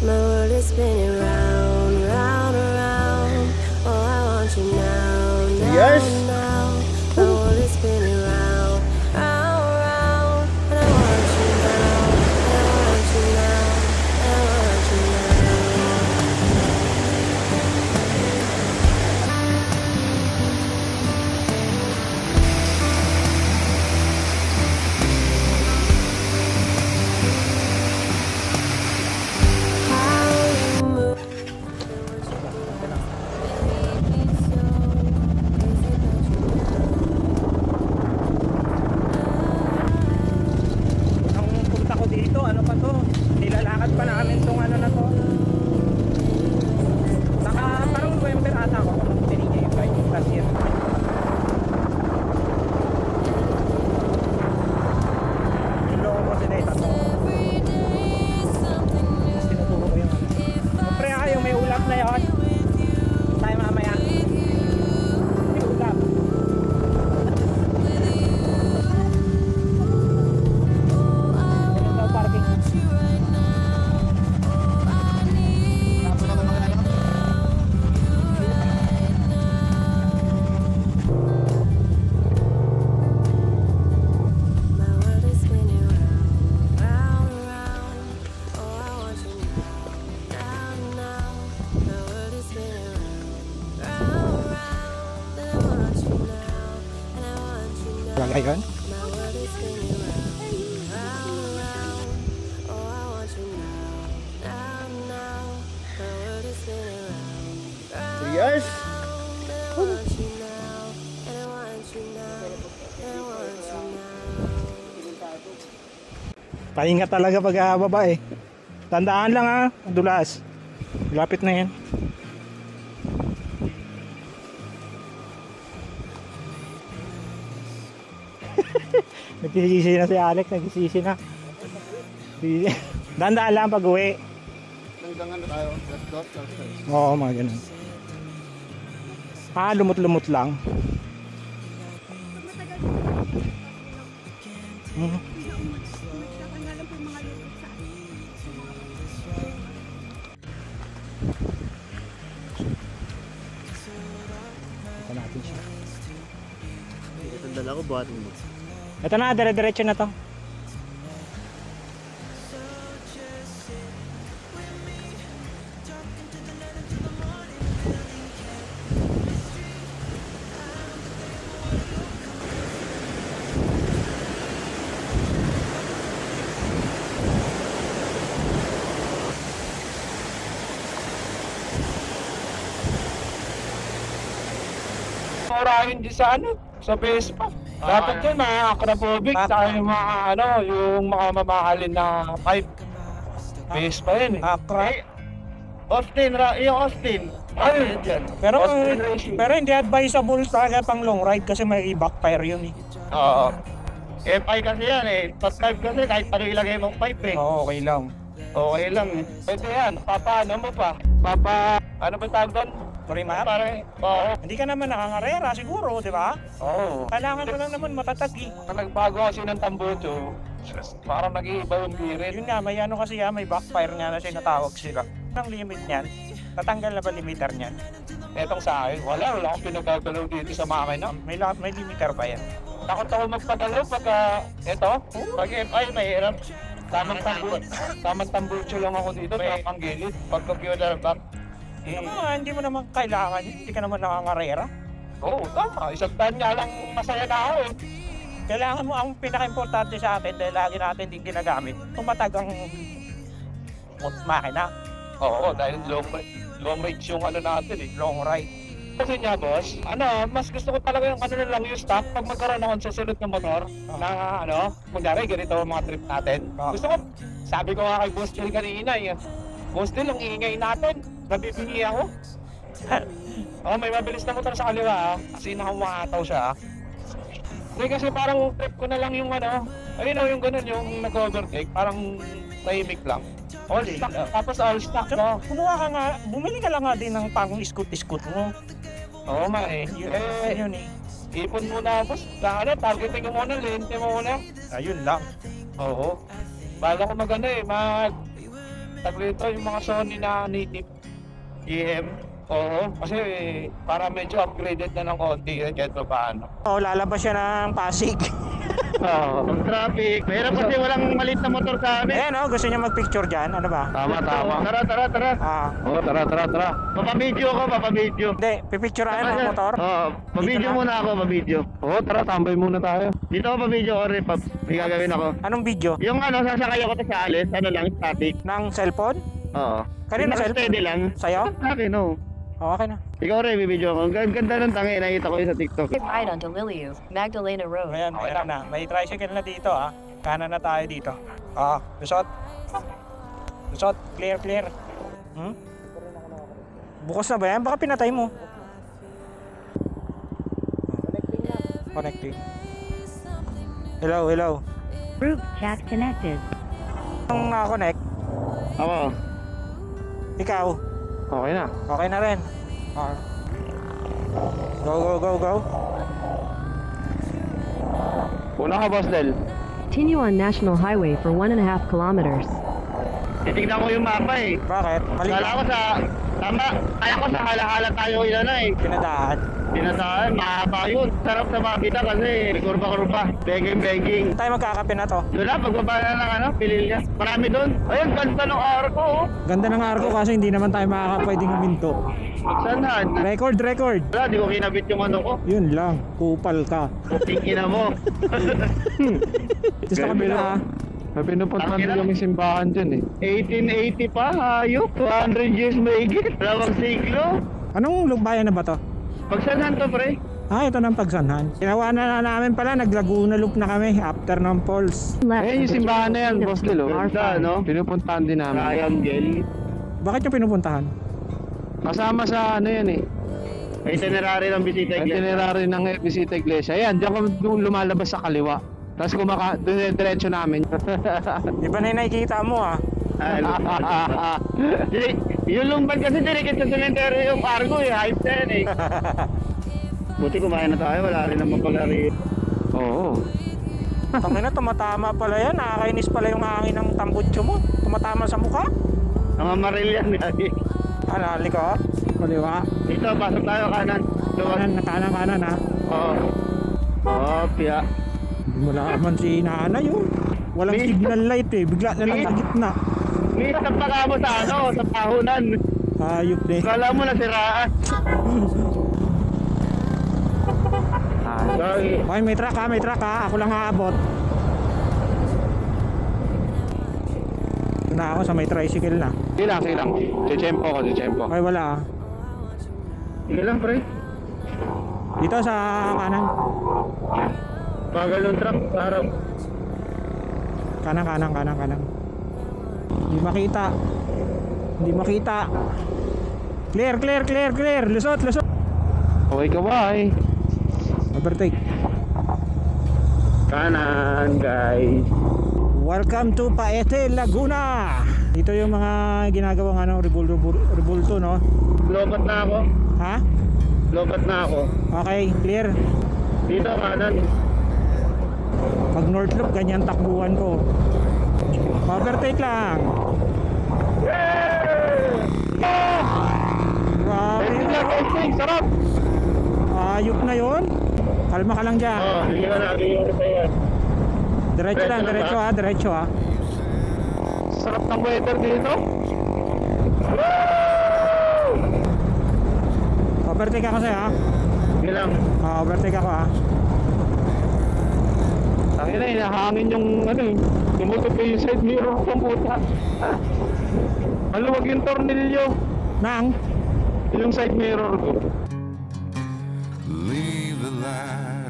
My world is spinning round, round, around. Oh, I want you now, now, Yes. now. My world is spinning round, round, round. And I want you now, and I want you now, and I want you now. How you move and what you do, made me so crazy about you now. Ang punta ko dito, ano pa to? Nilalakad pa namin tong ano na to. Naka parang November ata ako nung tinigay yung bike last year. Yung loko ko sineta to. Every day something new. Tinuturo ko yung ano. Siyempre yung may ulap na yun. Tayo mamaya. May ulap. Ganun daw parking. My world is spinning round, round, round. Oh, I want you now, now, now. My world is spinning round, round, round. And I want you now, and I want you now. Talaga yun? My world is spinning round, round, round. Oh, I want you now, now, now. My world is spinning round, round, Yes. round. And I want you now, and I want you now, and I want you now. Pahinga talaga pag baba eh. Tandaan lang ha, dulas. Lapit na yan. Nagsisisi na si Alex, nagsisisi na. Tandaan lang pag uwi. Hanggang ano tayo? Dot. Oo, mga ganun. Lumot-lumot lang. Mhm. Ito natin siya. Ito dala ko, buhatin mo. Ito na, dire-diretso na to. Orahin din sa ano, sa Vespa. Dapat yun mga acropobic, sa yung mga ano, yung mga mamahalin na pipe. Vespa yun eh. Akra. Yung Austin. Ayun dyan. Pero, Austin Racing. pero hindi advisable talaga pang long ride kasi may backfire yun eh. Oo. FI kasi yan eh. Top 5 kasi kahit ano ilagay mong pipe eh. Oo, okay lang. Okay lang eh. Pwede yan. Ano mo pa? Ano ba tawag doon? Sorry, ma'am. Oo. Hindi ka naman nakangarera siguro, di ba? Oo. Kailangan mo lang naman matatag eh. Nagbago kasi ng tambocho. Parang nag-iiba yung birit. Yun nga, may ano kasi may backfire nga na sinatawag sila. Ang limit niyan, tatanggal na ba limiter niyan? Etong sa akin, wala akong pinagagalaw dito sa makina. May limiter ba yan? Takot ako magpadalo pagka, pag FI mahirap. Tamang tambucho lang ako dito, tamang gilid. Pag computer back, Hindi mo naman kailangan yun. Hindi ka naman nakangarera. oo, tama. Isang taon nga lang masaya na ako eh. Kailangan mo, ang pinaka-importante sa atin dahil lagi natin din ginagamit, tumatag ang makina, Oo, dahil long range yung ano natin eh. long ride. Kasi nga boss, mas gusto ko talaga yung ano na lang yung stock pag magkaroon ako sa susunod ng motor na kunyari ganito ang mga trip natin. Gusto ko, sabi ko nga kay Boss Jill kanina Boss Jill, ang ingay natin, nabibingi ako. May mabilis na motor sa kaliwa kasi nakumataw siya Hindi kasi parang trip ko na lang yung yung ganun, yung nag-overtake, parang tahimik lang. All stock, tapos all stock no? Kumuha ka nga, bumili ka lang nga din ng pang iskut-iskut mo. Oo nga eh. Yun eh. Ipon muna boss. Targeting ko muna, lente mo muna. Ayun lang. Oo. Bala ko Taglito yung mga Sony na native EM. Oo, kasi para medyo upgraded na ng konti kahit pa paano. Oo, lalabas siya ng Pasig. Oo. Ang traffic. Mahirap kasi walang maliit na motor sa amin. Ayan gusto niya magpicture dyan. Ano ba? Tama. Tara. Oo, tara. Papabidyo ko, papabidyo. Hindi, pipicturean ang motor. Oo, pabidyo Dito na. muna ako, pabidyo. Oo, tara, tambay muna tayo. Dito ako pabidyo ko rin, may gagawin ako. Anong video? Yung sasakay ako sa alis, static. Ng cellphone? Oo. Kanino Yung cellphone? steady lang. Sa'yo? Akin, no. Oo, okay na. Ikaw rin, bibidyo ko. Ang ganda ng tangi, nakita ko yun sa TikTok. Right onto Liliu, Magdalena Road. Ayan, ayan na. May tricycle na dito Kanan na tayo dito. Lusot. Clear. Bukas na ba yan? Baka pinatay mo. Connecting. Hello. Group chat connected. Ang connect, Ako. ikaw. Okay na. Okay na rin. Go. Una ka, Boss Del. Continue on National Highway for 1.5 kilometers. Titignan ko yung mapa eh. Bakit? Mali Kala ko kaya ko sa halahala tayo pinadaan. Pinasaan, mahaba yun. Sarap sa makita kasi kurba-kurba. Begging. Tayo magkakape na to. Doon na, pagbaba na ng Pililya. Marami doon. Ayun, ganda ng arko. Ganda ng arko kasi hindi naman tayo makakapwedeng huminto. Saan? Record. Wala, di ko kinabit yung ano ko. Yun lang, kupal ka. Tingin na mo. Gusto kabila May pinupuntahan din kami simbahan dyan 1880 pa, hayop. 200 years mahigit. Dalawang siglo. Anong bayan na ba to? Pagsanhan to, pre. Ito ng Pagsanhan. Ginawa na namin pala, nag-Laguna Loop na kami after ng Falls. Left Ayan yung simbahan na yan, Boss Del. Ganda, no? Pinupuntahan din namin. Triangle. Bakit yung pinupuntahan? Kasama sa ano yan Itinerary ng bisita. itinerary ng Bisita Iglesia. Ayan, diyan kami lumalabas sa kaliwa. Tapos doon diretso namin. Di ba na yung nakikita mo Yung lumbad kasi dirikit sa cemetery yung cargo hype na yan Buti kumain na tayo, wala rin naman pala rin. Oo. Tangina, tumatama pala yan. Nakakainis pala yung hangin ng tambutso mo. Tumatama sa mukha. Mga maril yan. Likod? Kaliwa? Dito, pasok tayo kanan. Kanan Oo. Piya. Hindi mo laman si nanay Walang May- signal light bigla na lang May- sa gitna. Minsan pa ka mo sa pahunan. Ayop na Kala mo nasiraan. Sorry. Okay, may truck Ako lang aabot. Na ako sa may tricycle na. Sige lang. Chichempo ko. Okay, wala Sige lang, pre. Dito sa kanan. Bagal ng truck, harap. Kanan. Hindi makita. Clear. Lusot. Okay ka ba Overtake. Kanan, guys. Welcome to Paete, Laguna. Dito yung mga ginagawang rebulto, no? Lobat na ako. Ha? Lobat na ako. Okay, clear. Dito, kanan. Pag North Loop, ganyan takbuhan ko. Overtake lang. Grabe. Sarap! Ayop na yon. Kalma ka lang dyan. Sige na natin yung sa yan. Diretso ha. Sarap ng weather dito. Overtake ako sa'yo ha. Sige lang. Overtake ako ha. Tangina, hinahangin yung tumutok yung side mirror ko puta. Maluwag yung tornilyo. Nang? Yung side mirror ko. Leave the light